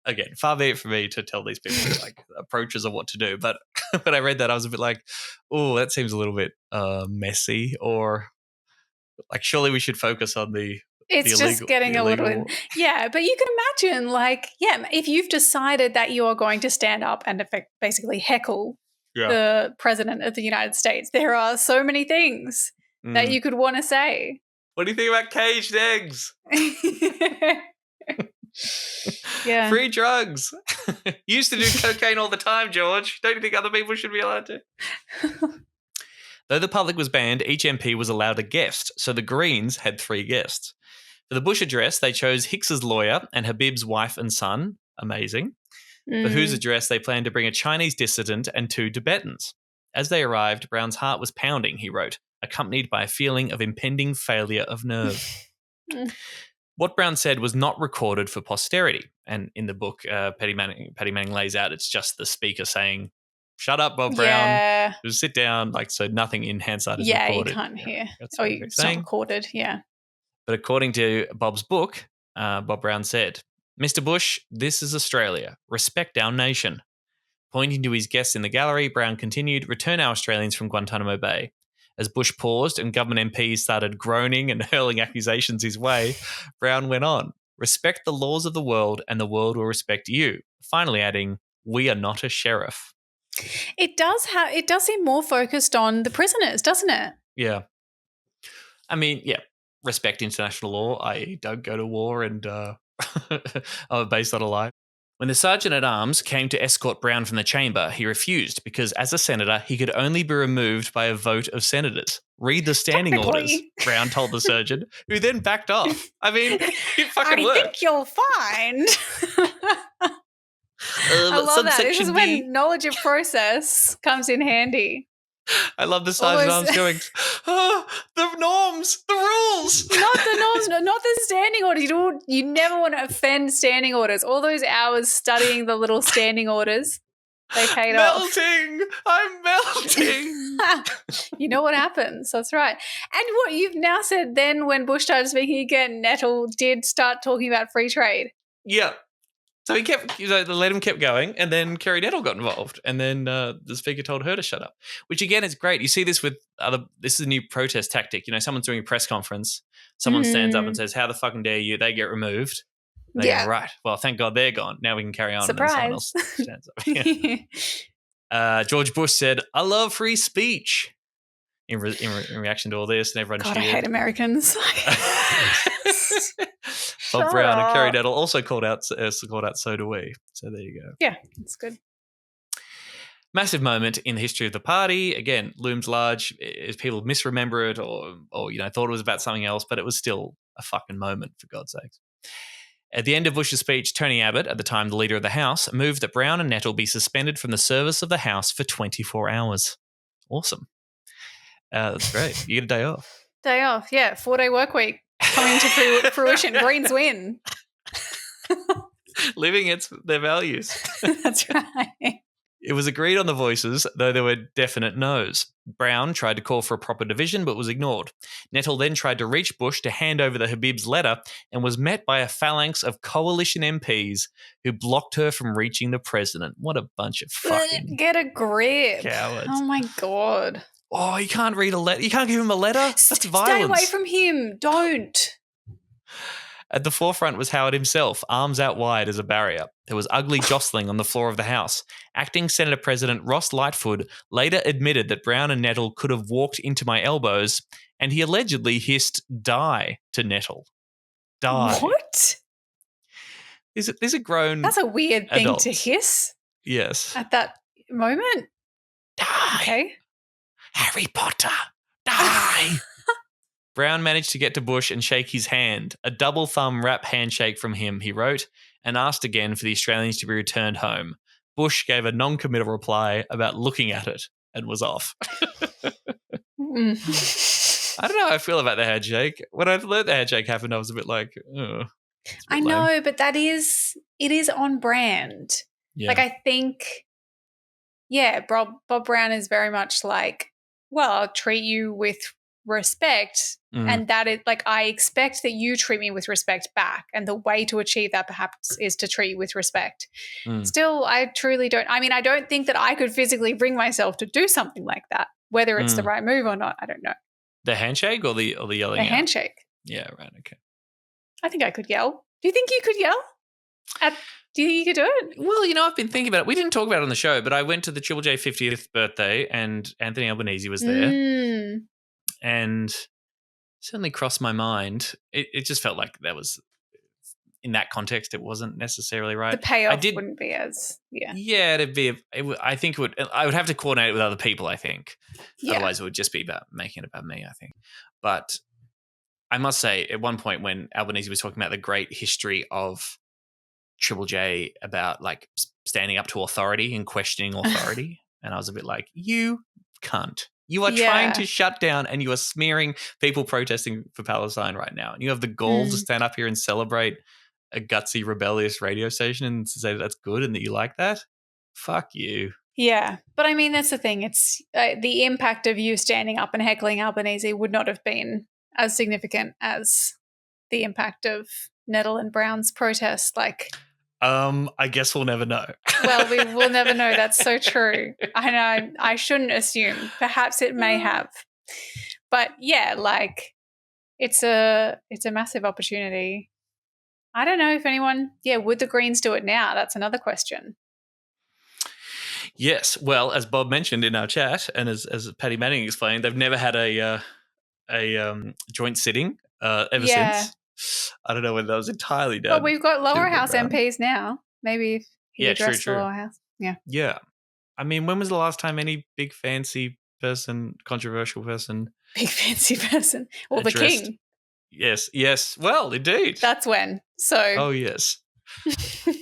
again, far be it for me to tell these people like approaches of what to do, but when I read that, I was a bit like, oh, that seems a little bit messy, or like surely we should focus on the It's just getting a little, yeah, but you can imagine, like, yeah, if you've decided that you are going to stand up and basically heckle the president of the United States, there are so many things that you could want to say. What do you think about caged eggs? Yeah. Free drugs. You used to do cocaine all the time, George. Don't you think other people should be allowed to? Though the public was banned, each MP was allowed a guest, so the Greens had 3 guests. For the Bush address, they chose Hicks's lawyer and Habib's wife and son. Amazing. For whose address, they planned to bring a Chinese dissident and 2 Tibetans. As they arrived, Brown's heart was pounding, he wrote, accompanied by a feeling of impending failure of nerve. What Brown said was not recorded for posterity. And in the book, Paddy Manning lays out, it's just the speaker saying, "Shut up, Bob Brown. Just sit down." Like, so nothing in Hansard is recorded. You can't hear. It's not recorded, But according to Bob's book, Bob Brown said, "Mr. Bush, this is Australia. Respect our nation." Pointing to his guests in the gallery, Brown continued, "Return our Australians from Guantanamo Bay." As Bush paused and government MPs started groaning and hurling accusations his way, Brown went on, "Respect the laws of the world and the world will respect you." Finally adding, "We are not a sheriff." It does seem more focused on the prisoners, doesn't it? Yeah. I mean, yeah, respect international law, i.e. don't go to war and based on a lie. When the Sergeant-at-Arms came to escort Brown from the chamber, he refused because as a senator, he could only be removed by a vote of senators. "Read the standing orders," Brown told the surgeon, who then backed off. I mean, it fucking worked. I think you'll find. I love that. This is when knowledge of process comes in handy. I love the Sergeant-at-Arms going, the norms, the rules. Not the norms, not the standing orders. You never want to offend standing orders. All those hours studying the little standing orders, they paid off. I'm melting. You know what happens. That's right. And what you've now said then when Bush started speaking again, Nettle did start talking about free trade. Yeah. So he kept, the let him kept going, and then Kerry Nettle got involved, and then the speaker told her to shut up. Which again is great. You see this with this is a new protest tactic. Someone's doing a press conference, someone stands up and says, "How the fucking dare you?" They get removed. They go, "Right, well, thank God they're gone. Now we can carry on." Surprise. And someone else stands up. George Bush said, "I love free speech." In reaction to all this, and everyone cheered. I hate Americans. Bob Brown and Kerry Nettle also called out, "So do we." So there you go. Yeah, that's good. Massive moment in the history of the party. Again, looms large. If people misremember it or thought it was about something else, but it was still a fucking moment, for God's sakes. At the end of Bush's speech, Tony Abbott, at the time the leader of the House, moved that Brown and Nettle be suspended from the service of the House for 24 hours. Awesome. That's great. You get a day off. Day off, yeah. 4-day work week coming to fruition. Greens win. Living their values. That's right. It was agreed on the voices, though there were definite no's. Brown tried to call for a proper division, but was ignored. Nettle then tried to reach Bush to hand over the Habib's letter and was met by a phalanx of coalition MPs who blocked her from reaching the president. What a bunch of fucking get a grip. Cowards. Oh, my God. Oh, you can't read a letter? You can't give him a letter? That's violence. Stay away from him. Don't. At the forefront was Howard himself, arms out wide as a barrier. There was ugly jostling on the floor of the House. Acting Senator President Ross Lightfoot later admitted that Brown and Nettle could have walked into my elbows, and he allegedly hissed "die" to Nettle. Die. What? These are grown That's a weird thing adults. to hiss. Yes. At that moment. Die. Okay. Harry Potter, die. Brown managed to get to Bush and shake his hand. A double thumb wrap handshake from him, he wrote, and asked again for the Australians to be returned home. Bush gave a non-committal reply about looking at it and was off. I don't know how I feel about the handshake. When I learned the handshake happened, I was a bit like, oh. I know, but it is on brand. Yeah. Like, I think, Bob Brown is very much like, well, I'll treat you with respect, and that is like, I expect that you treat me with respect back, and the way to achieve that perhaps is to treat you with respect. Still, I truly don't. I mean, I don't think that I could physically bring myself to do something like that. Whether it's the right move or not, I don't know. The handshake or the yelling? The handshake. Yeah, right. Okay. I think I could yell. Do you think you could yell? Do you think you could do it? Well, I've been thinking about it. We didn't talk about it on the show, but I went to the Triple J 50th birthday and Anthony Albanese was there. And certainly crossed my mind. It just felt like that was, in that context, it wasn't necessarily right. The payoff wouldn't be as, Yeah, I think I would have to coordinate it with other people, I think. Yeah. Otherwise, it would just be about making it about me, I think. But I must say, at one point when Albanese was talking about the great history of Triple J about like standing up to authority and questioning authority, and I was a bit like, you cunt. You are trying to shut down and you are smearing people protesting for Palestine right now. And you have the gall to stand up here and celebrate a gutsy, rebellious radio station and to say that that's good and that you like that. Fuck you. Yeah. But I mean, that's the thing. It's the impact of you standing up and heckling Albanese would not have been as significant as the impact of Nettle and Brown's protest. Like, I guess we'll never know. Well, we will never know. That's so true. I know. I shouldn't assume. Perhaps it may have. But yeah, like it's a massive opportunity. I don't know if anyone, would the Greens do it now? That's another question. Yes. Well, as Bob mentioned in our chat and as Paddy Manning explained, they've never had a joint sitting ever since. I don't know whether that was entirely done. But we've got lower house MPs now. Maybe if he addressed the lower house. Yeah. Yeah. I mean, when was the last time any big fancy person, controversial person? Big fancy person. Well, the king. Yes. Well, indeed. That's when. So. Oh, yes.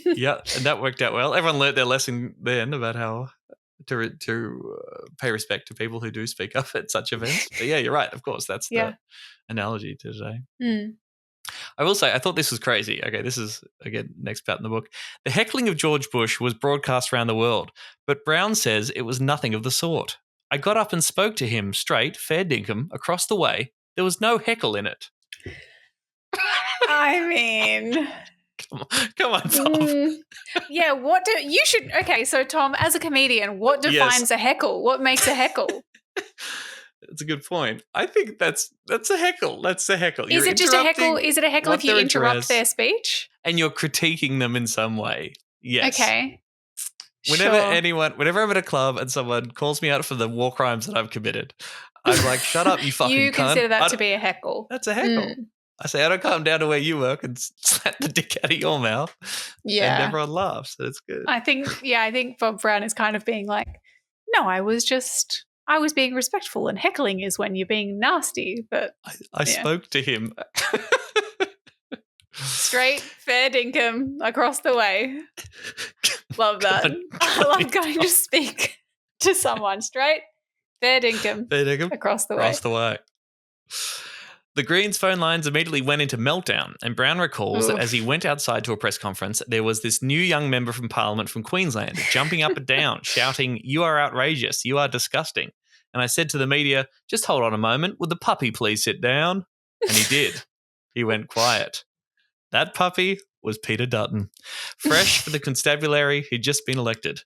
Yeah, and that worked out well. Everyone learnt their lesson then about how to pay respect to people who do speak up at such events. But yeah, you're right. Of course, that's the analogy to today. I will say, I thought this was crazy. Okay, this is, again, next part in the book. The heckling of George Bush was broadcast around the world, but Brown says it was nothing of the sort. I got up and spoke to him straight, fair dinkum, across the way. There was no heckle in it. I mean... Come on, Tom. Yeah, okay, so Tom, as a comedian, what defines a heckle? What makes a heckle? That's a good point. I think that's a heckle. That's a heckle. Is it just a heckle? Is it a heckle if you interrupt their speech? And you're critiquing them in some way. Yes. Okay. Whenever I'm at a club and someone calls me out for the war crimes that I've committed, I'm like, shut up, you fucking cunt. You consider that to be a heckle. That's a heckle. I say, I don't come down to where you work and slap the dick out of your mouth. Yeah. And everyone laughs. So it's good. I think Bob Brown is kind of being like, no, I was being respectful, and heckling is when you're being nasty. But I spoke to him. Straight, fair dinkum, across the way. Love that. I love going to speak to someone straight, fair dinkum, across the way. The Greens' phone lines immediately went into meltdown, and Brown recalls that as he went outside to a press conference, there was this new young member from Parliament from Queensland jumping up and down, shouting, "You are outrageous. You are disgusting." And I said to the media, "Just hold on a moment. Would the puppy please sit down?" And he did. He went quiet. That puppy was Peter Dutton, fresh for the constabulary who'd just been elected.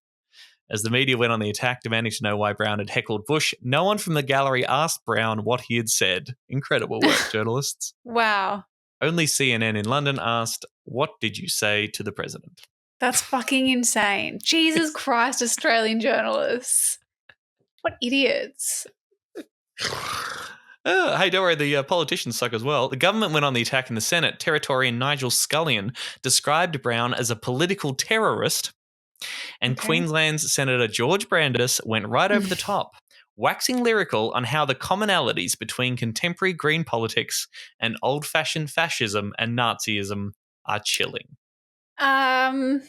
As the media went on the attack, demanding to know why Brown had heckled Bush, no one from the gallery asked Brown what he had said. Incredible work, journalists. Wow. Only CNN in London asked, "What did you say to the president?" That's fucking insane. Jesus Christ, Australian journalists. What idiots. Hey, don't worry, the politicians suck as well. The government went on the attack in the Senate. Territorian Nigel Scullion described Brown as a political terrorist. And Queensland's Senator George Brandis went right over the top, waxing lyrical on how the commonalities between contemporary Green politics and old-fashioned fascism and Nazism are chilling. The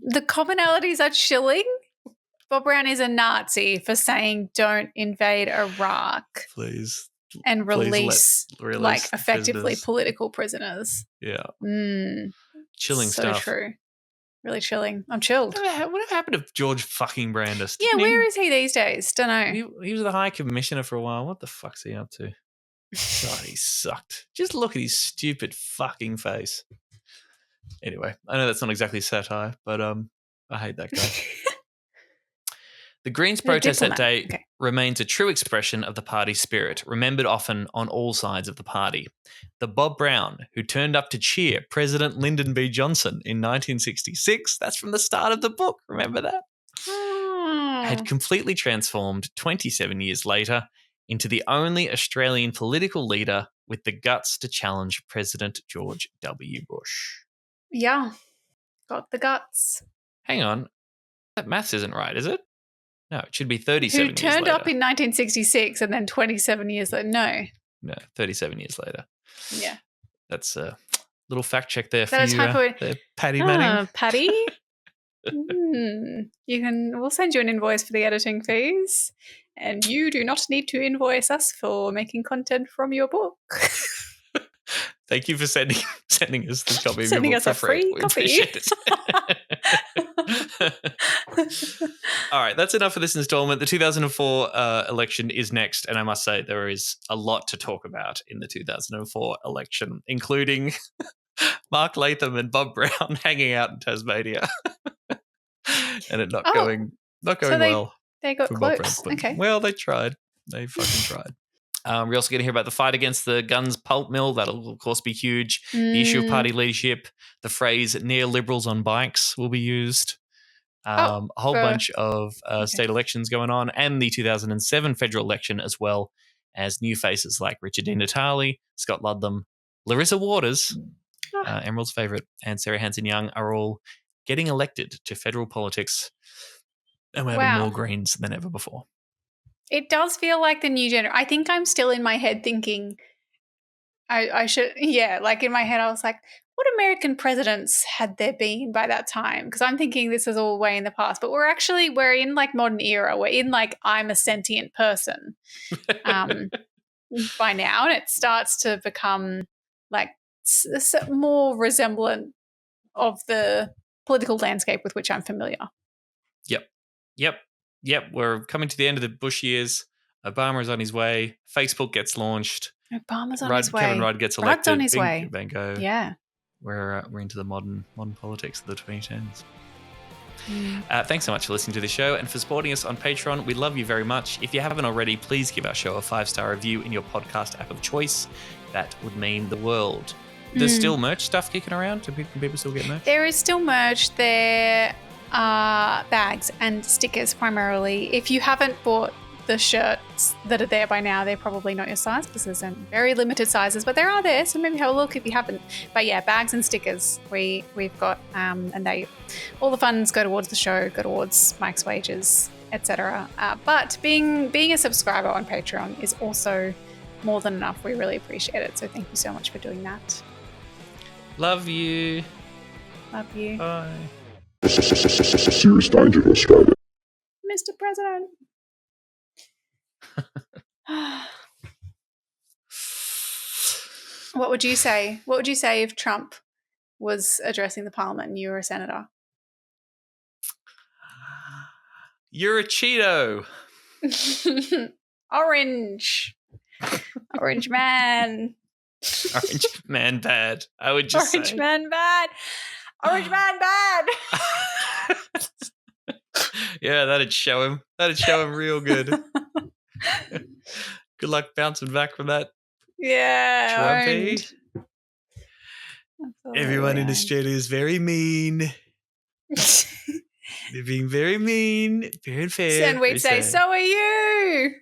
commonalities are chilling? Bob Brown is a Nazi for saying don't invade Iraq. Please. And release effectively prisoners. Political prisoners. Yeah. Chilling stuff. So true. Really chilling. I'm chilled. What happened to George fucking Brandis? Yeah, where is he these days? Don't know. He was the High Commissioner for a while. What the fuck's he up to? God, he sucked. Just look at his stupid fucking face. Anyway, I know that's not exactly satire, but I hate that guy. The Greens' They're protest that diplomat. day remains a true expression of the party's spirit, remembered often on all sides of the party. The Bob Brown, who turned up to cheer President Lyndon B. Johnson in 1966, that's from the start of the book, remember that? Had completely transformed 27 years later into the only Australian political leader with the guts to challenge President George W. Bush. Yeah, got the guts. Hang on, that maths isn't right, is it? No, it should be 37 Who years later. turned up in 1966 and then 27 years later? No, 37 years later. Yeah. That's a little fact check there for That you, typo? Paddy Manning. Paddy? We'll send you an invoice for the editing fees, and you do not need to invoice us for making content from your book. Thank you for sending us the copy of Sending your us book a for free. free We copy. appreciate it. All right, that's enough for this installment. The 2004 election is next, and I must say there is a lot to talk about in the 2004 election, including Mark Latham and Bob Brown hanging out in Tasmania, and it not going well. They got for Bob Brown. close. Okay. Well, they tried. They fucking tried. We're also going to hear about the fight against the guns pulp mill. That'll, of course, be huge. The issue of party leadership. The phrase neoliberals on bikes will be used. A whole bunch of state elections going on, and the 2007 federal election, as well as new faces like Richard Di Natale, Scott Ludlam, Larissa Waters, Emerald's favourite, and Sarah Hanson-Young are all getting elected to federal politics, and we're having more Greens than ever before. It does feel like the new generation. I think I'm still in my head thinking I should, like in my head I was like, what American presidents had there been by that time? Because I'm thinking this is all way in the past, but we're in like modern era. We're in like I'm a sentient person by now, and it starts to become like more resemblant of the political landscape with which I'm familiar. Yep. We're coming to the end of the Bush years. Obama is on his way. Facebook gets launched. Obama's on his way. Kevin Rudd gets elected. Rudd's on his way. Bingo. Yeah. We're into the modern politics of the 2010s. Thanks so much for listening to the show and for supporting us on Patreon. We love you very much. If you haven't already, please give our show a 5-star review in your podcast app of choice. That would mean the world. There's still merch stuff kicking around. Can people still get merch? There is still merch. There are bags and stickers primarily. If you haven't bought the shirts that are there by now, they're probably not your size because there's very limited sizes, but they are there, so maybe have a look if you haven't. But yeah, bags and stickers we've got, and they all the funds go towards the show, go towards Mike's wages, etc. But being a subscriber on Patreon is also more than enough. We really appreciate it, so thank you so much for doing that. Love you. Bye. Serious danger to Australia. Mr. President. What would you say? What would you say if Trump was addressing the parliament and you were a senator? You're a Cheeto. Orange. Orange man. Orange man bad. I would just Orange say. man bad. Orange man bad. Yeah, that'd show him. That'd show him real good. Good luck bouncing back from that. Yeah. Trumpy. Everyone in Australia is very mean. They're being very mean, very unfair. And we'd say, so are you.